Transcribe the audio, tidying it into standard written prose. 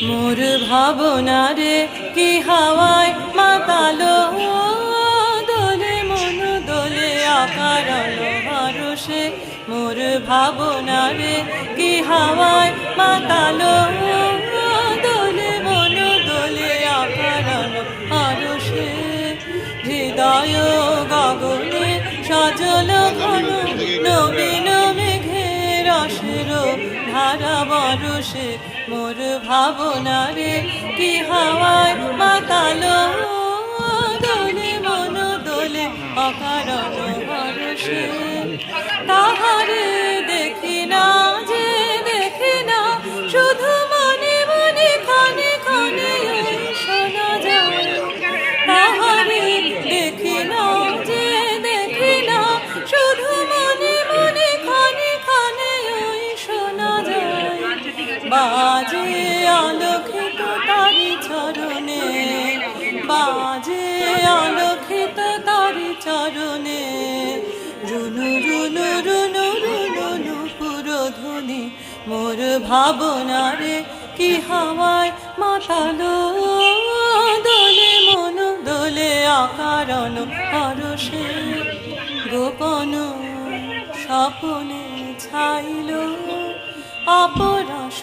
মোর ভাবনারে কি হাওয়ায় মাতালো, দোলে মন দোলে আকারণ হরষে। মোর ভাবনারে কি হাওয়ায় মাতালো, দোলে মন দোলে আকারণ হরষে। হৃদয় গগনে সজল ঘন নবীন মেঘের রসের ধারা বরষে। মোর ভাবনারে কি হাওয়ায় মাতালো, দোলে মন দোলে অকারণ হরষে। তাহারে দেখি না যে দেখি না, শুধু মনে মনে ক্ষণে ক্ষণে শোনা যায়। তাহারে দেখি না যে দেখি না, শুধু মনে মনে ক্ষণে ক্ষণে শোনা যায়। বাজে আলোকিত তারি চরণে, বাজে আলোকিত তারি চরণে। রুনু রুনু রুনু রুনু নুপুর ধ্বনি। মোর ভাবনারে কি হাওয়ায় মাতালো, দোলে মন দোলে আকারণ হরষে। গোপন স্বপনে ছাইল অপরস